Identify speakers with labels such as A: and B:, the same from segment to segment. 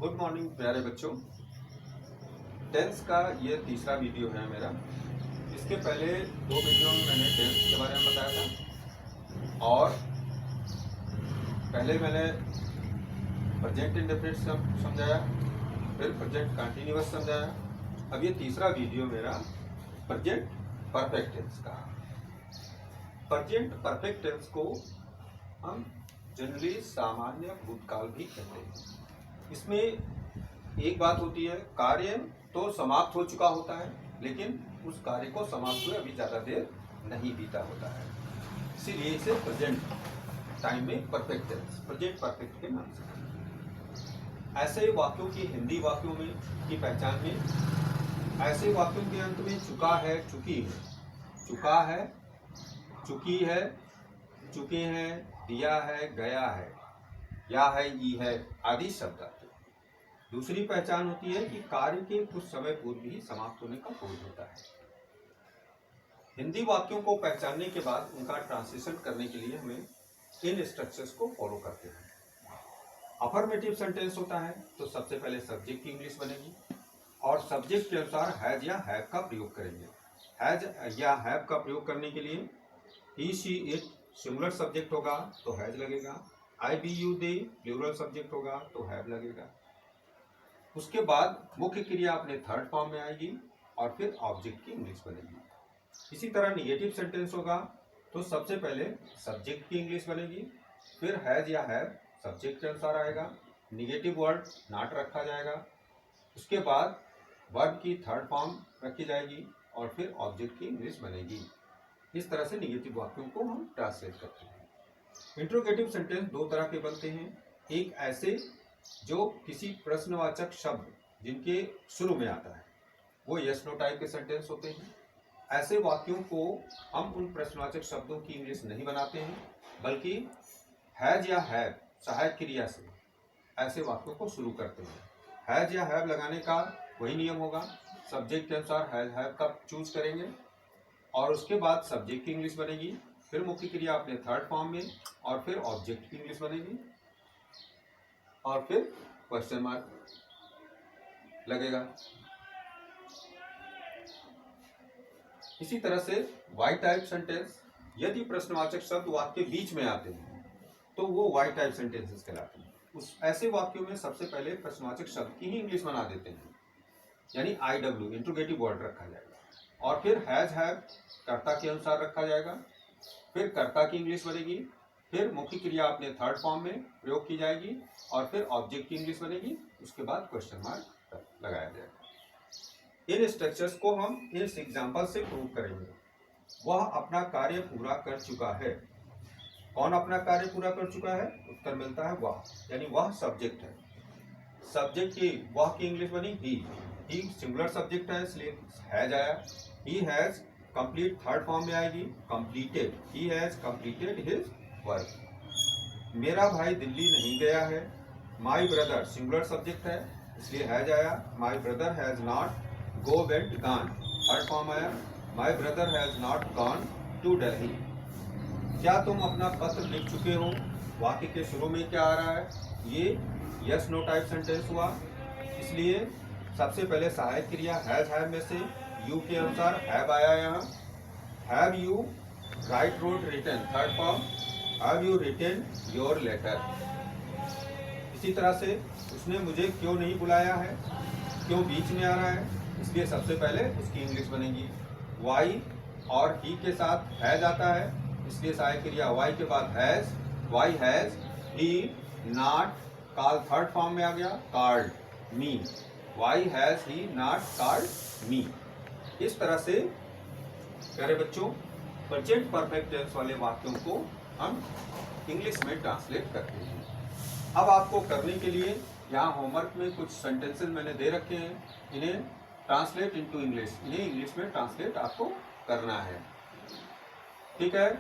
A: Good morning प्यारे बच्चों। Tense का ये तीसरा वीडियो है मेरा। इसके पहले दो वीडियो में मैंने टेंस के बारे में बताया था और पहले मैंने प्रेजेंट इंडेफिनिट समझाया, फिर प्रेजेंट कंटिन्यूअस समझाया। अब ये तीसरा वीडियो मेरा प्रेजेंट परफेक्ट टेंस का। प्रेजेंट परफेक्ट टेंस को हम जनरली सामान्य भूतकाल भी कहते हैं। इसमें एक बात होती है, कार्य तो समाप्त हो चुका होता है, लेकिन उस कार्य को समाप्त हुए अभी ज़्यादा देर नहीं बीता होता है, इसीलिए इसे प्रेजेंट टाइम में परफेक्ट टेंस, प्रेजेंट परफेक्ट के नाम से। ऐसे वाक्यों की हिंदी वाक्यों में की पहचान में ऐसे वाक्यों के अंत में चुका है, चुकी है, चुका है, चुकी है, चुके हैं, दिया है, गया है, या है, ई है आदि शब्द आते हैं। दूसरी पहचान होती है कि कार्य के कुछ समय पूर्व ही समाप्त होने का बोध होता है। हिंदी वाक्यों को पहचानने के बाद उनका ट्रांसलेशन करने के लिए हमें इन स्ट्रक्चर्स को फॉलो करते हैं। अफर्मेटिव सेंटेंस होता है तो सबसे पहले सब्जेक्ट की इंग्लिश बनेगी और सब्जेक्ट के अनुसार हैज या हैव का प्रयोग करेंगे। हैज या हैव का प्रयोग करने के लिए he, she, it singular subject होगा तो हैज लगेगा, I, we, you, they plural subject होगा तो हैव लगेगा। उसके बाद मुख्य क्रिया अपने थर्ड फॉर्म में आएगी और फिर ऑब्जेक्ट की इंग्लिश बनेगी। इसी तरह निगेटिव सेंटेंस होगा तो सबसे पहले सब्जेक्ट की इंग्लिश बनेगी, फिर हैज या हैव सब्जेक्ट के अनुसार आएगा, निगेटिव वर्ड नॉट रखा जाएगा, उसके बाद वर्ब की थर्ड फॉर्म रखी जाएगी और फिर ऑब्जेक्ट की इंग्लिश बनेगी। इस तरह से निगेटिव वाक्यों को हम ट्रांसलेट करते हैं। इंट्रोगेटिव सेंटेंस दो तरह के बनते हैं। एक ऐसे जो किसी प्रश्नवाचक शब्द जिनके शुरू में आता है, वो यस नो टाइप के सेंटेंस होते हैं। ऐसे वाक्यों को हम उन प्रश्नवाचक शब्दों की इंग्लिश नहीं बनाते हैं, बल्कि हैज या हैव सहायक क्रिया से ऐसे वाक्यों को शुरू करते हैं। हैज या हैव लगाने का वही नियम होगा, सब्जेक्ट के अनुसार हैज हैव का चूज करेंगे और उसके बाद सब्जेक्ट की इंग्लिश बनेगी, फिर मुख्य क्रिया अपने थर्ड फॉर्म में और फिर ऑब्जेक्ट की इंग्लिश बनेगी और फिर क्वेश्चन मार्क लगेगा। इसी तरह से वाई टाइप सेंटेंस, यदि प्रश्नवाचक शब्द वाक्य के बीच में आते हैं तो वो वाई टाइप सेंटेंसेस कहलाते हैं। उस ऐसे वाक्यों में सबसे पहले प्रश्नवाचक शब्द की ही इंग्लिश बना देते हैं, यानी आई डब्ल्यू इंट्रोगेटिव वर्ड रखा जाएगा और फिर हैज हैव कर्ता के अनुसार रखा जाएगा, फिर कर्ता की इंग्लिश बनेगी, फिर मुख्य क्रिया अपने थर्ड फॉर्म में प्रयोग की जाएगी और फिर ऑब्जेक्ट की इंग्लिश बनेगी, उसके बाद क्वेश्चन मार्क लगाया जाएगा। इन स्ट्रक्चर्स को हम इस एग्जाम्पल से प्रूव करेंगे। वह अपना कार्य पूरा कर चुका है। कौन अपना कार्य पूरा कर चुका है? उत्तर मिलता है वह, यानी वह सब्जेक्ट है। सब्जेक्ट की वह की इंग्लिश बनी ही सिंगुलर सब्जेक्ट है इसलिए हैज आया। He has complete third form में आएगी, completed, he has completed his work. मेरा भाई दिल्ली नहीं गया है। माई ब्रदर सिंगुलर सब्जेक्ट है इसलिए हैज आया, my brother has not go went gone third form आया, my brother has not gone to Delhi. क्या तुम अपना पत्र लिख चुके हो? वाक्य के शुरू में क्या आ रहा है? ये यस नो टाइप सेंटेंस हुआ, इसलिए सबसे पहले सहायक क्रिया हैज हैव में से यू के अनुसार हैव आया। यहाँ have you write wrote written third form, have you written your letter. इसी तरह से उसने मुझे क्यों नहीं बुलाया है, क्यों बीच में आ रहा है, इसलिए सबसे पहले उसकी इंग्लिश बनेगी। वाई और ही के साथ हैज आता है इसलिए सहायक क्रिया वाई के बाद has, why has he not call third form में आ गया, called me, why has he not called me. इस तरह से प्यारे बच्चों प्रेजेंट परफेक्ट टेंस वाले वाक्यों को हम इंग्लिश में ट्रांसलेट करते हैं। अब आपको करने के लिए यहाँ होमवर्क में कुछ सेंटेंसेस मैंने दे रखे हैं, इन्हें ट्रांसलेट इनटू इंग्लिश, इन्हें इंग्लिश में ट्रांसलेट आपको करना है। ठीक है।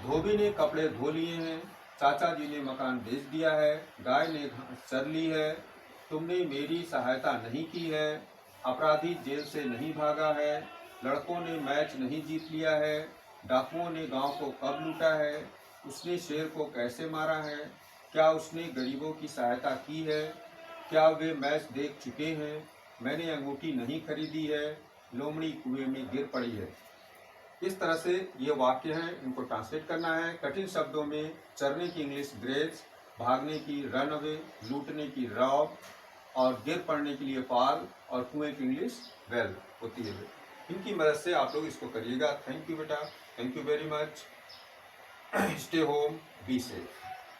A: धोबी ने कपड़े धो लिए हैं, चाचा जी ने मकान बेच दिया है, गाय ने घास चर ली है, तुमने मेरी सहायता नहीं की है, अपराधी जेल से नहीं भागा है, लड़कों ने मैच नहीं जीत लिया है, डाकुओं ने गांव को कब लूटा है, उसने शेर को कैसे मारा है, क्या उसने गरीबों की सहायता की है, क्या वे मैच देख चुके हैं? मैंने अंगूठी नहीं खरीदी है, लोमड़ी कुएं में गिर पड़ी है। इस तरह से ये वाक्य हैं, इनको ट्रांसलेट करना है। कठिन शब्दों में चरने की इंग्लिश ग्रेज, भागने की रन अवे, लूटने की रॉब और गिर पड़ने के लिए फॉल और कुएं की इंग्लिश वेल होती है। इनकी मदद से आप लोग इसको करिएगा। थैंक यू बेटा, thank you very much. Stay home, be safe.